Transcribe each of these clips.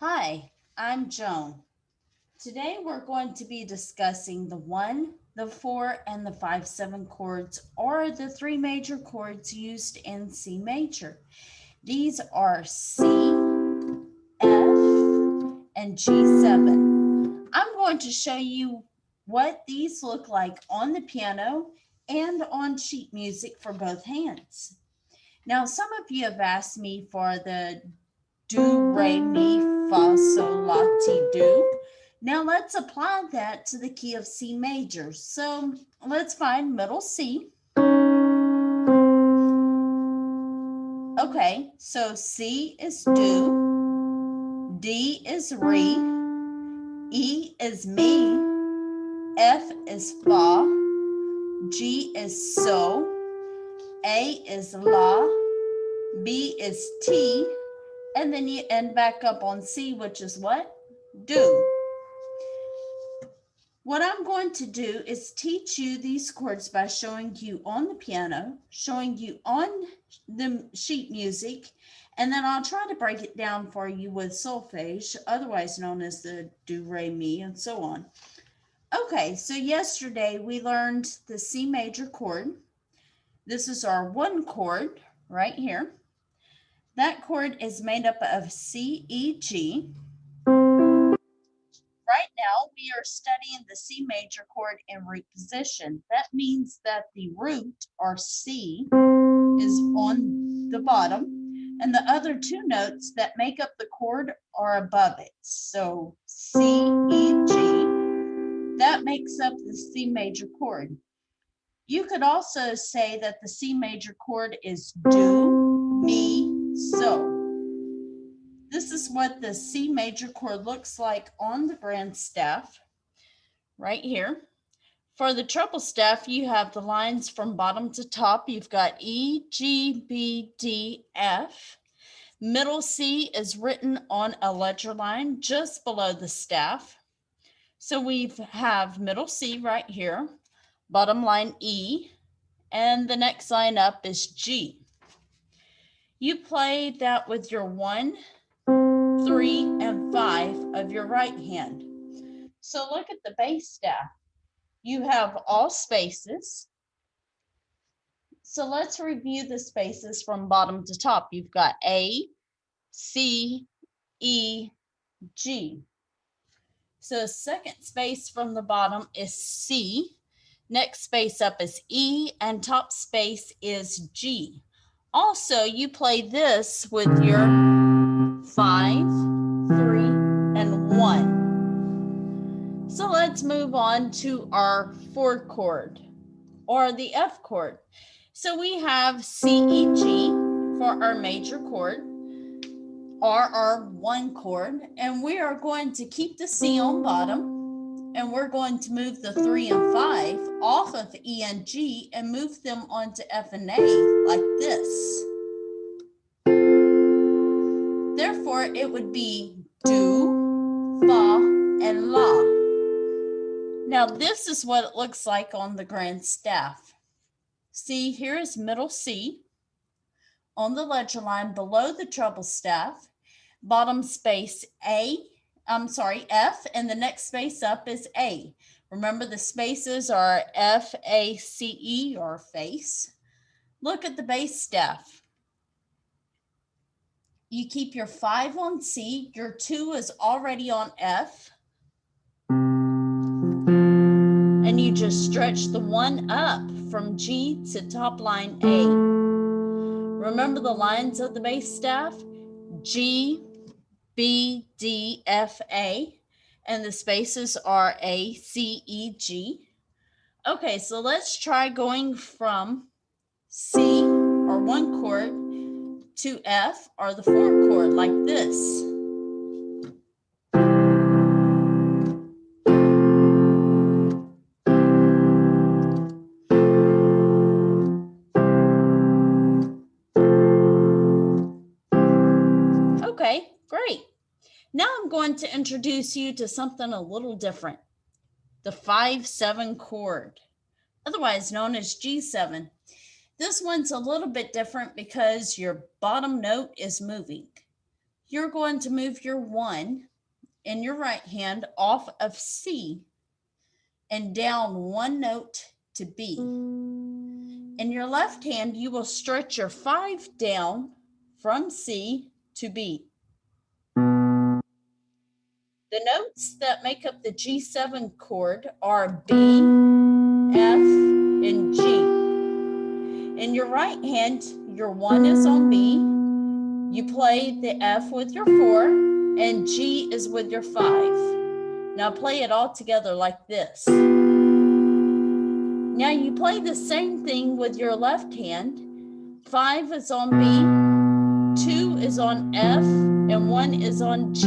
Hi, I'm Joan. Today we're going to be discussing the 1, the 4, and the 5/7 chords, or the three major chords used in C major. These are C, F, and G7. I'm going to show you what these look like on the piano and on sheet music for both hands. Now, some of you have asked me for the do, re, mi, fa, sol, la, ti, do. Now let's apply that to the key of C major. So let's find middle C. Okay, so C is do, D is re, E is mi, F is fa, G is so, A is la, B is ti, and then you end back up on C, which is what? Do. What I'm going to do is teach you these chords by showing you on the piano, showing you on the sheet music, and then I'll try to break it down for you with solfege, otherwise known as the do, re, mi, and so on. Okay, so yesterday we learned the C major chord. This is our one chord right here. That chord is made up of C, E, G. Right now, we are studying the C major chord in root position. That means that the root, or C, is on the bottom, and the other two notes that make up the chord are above it. So C, E, G, that makes up the C major chord. You could also say that the C major chord is do, mi, so. This is what the C major chord looks like on the grand staff right here. For the treble staff, you have the lines from bottom to top. You've got E, G, B, D, F. Middle C is written on a ledger line just below the staff. So we have middle C right here, bottom line E, and the next line up is G. You play that with your 1, 3, and 5 of your right hand. So look at the bass staff. You have all spaces. So let's review the spaces from bottom to top. You've got A, C, E, G. So second space from the bottom is C. Next space up is E, and top space is G. Also, you play this with your 5, 3, and 1. So let's move on to our 4 chord, or the F chord. So we have C, E, G for our major chord, or our 1 chord, and we are going to keep the C on bottom, and we're going to move the 3 and 5 off of E and G and move them onto F and A like this. Therefore, it would be do, fa, and la. Now, this is what it looks like on the grand staff. See, here is middle C on the ledger line below the treble staff, bottom space F, and the next space up is A. Remember, the spaces are F, A, C, E, or face. Look at the bass staff. You keep your 5 on C, your 2 is already on F, and you just stretch the 1 up from G to top line A. Remember the lines of the bass staff? G, B, D, F, A, and the spaces are A, C, E, G. Okay, so let's try going from C, or 1 chord, to F, or the 4 chord, like this. Okay, great. Now I'm going to introduce you to something a little different, the 5/7 chord, otherwise known as G7. This one's a little bit different because your bottom note is moving. you're going to move your 1 in your right hand off of C and down 1 note to B. In your left hand, you will stretch your 5 down from C to B. The notes that make up the G7 chord are B, F, and G. In your right hand, your 1 is on B. You play the F with your 4, and G is with your 5. Now play it all together like this. Now you play the same thing with your left hand. 5 is on B, 2 is on F, and 1 is on G.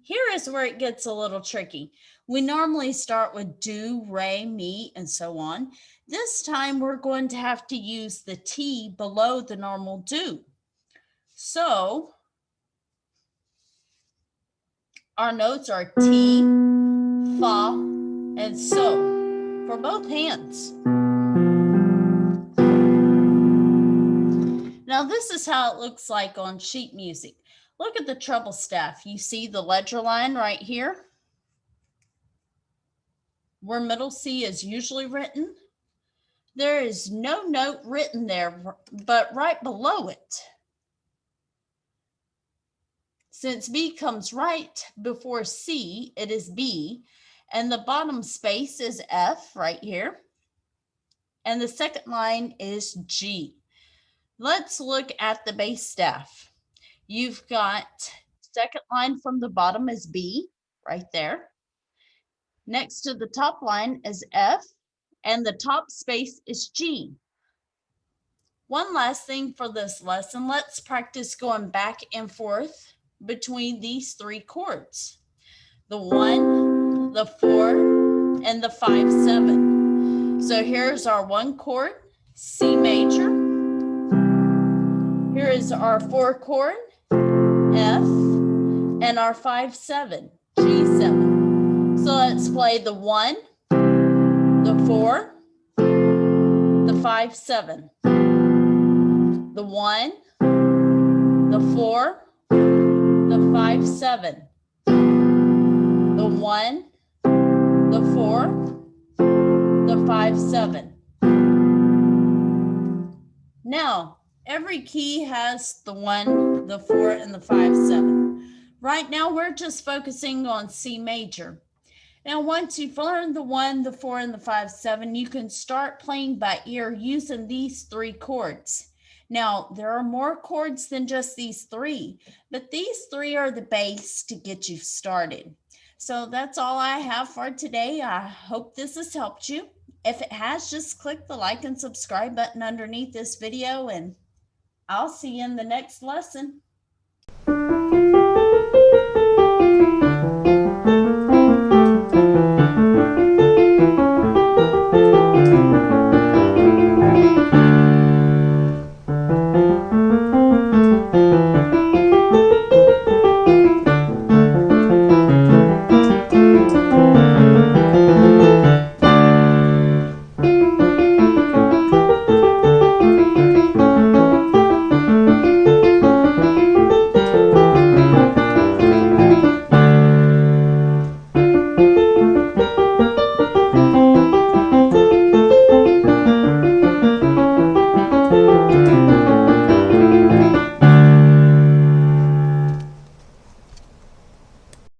Here is where it gets a little tricky. We normally start with do, re, mi, and so on. This time we're going to have to use the T below the normal do. So our notes are T, Fa, and So for both hands. Now this is how it looks like on sheet music. Look at the treble staff. You see the ledger line right here, where middle C is usually written. There is no note written there, but right below it, since B comes right before C, it is B, and the bottom space is F right here, and the second line is G. Let's look at the bass staff. You've got second line from the bottom is B right there. Next to the top line is F, and the top space is G. One last thing for this lesson, let's practice going back and forth between these 3 chords. The 1, the 4, and the 5, 7. So here's our 1 chord, C major. Here is our 4 chord, F, and our 5, 7, G7. So let's play the 1, the 4, the 5, 7. The 1, the 4, the 5, 7. The 1, the 4, the 5, 7. Now, every key has the 1, the 4, and the 5, 7. Right now, we're just focusing on C major. Now, once you've learned the 1, the 4, and the 5, 7, you can start playing by ear using these 3 chords. Now, there are more chords than just these 3, but these 3 are the base to get you started. So that's all I have for today. I hope this has helped you. If it has, just click the like and subscribe button underneath this video, and I'll see you in the next lesson.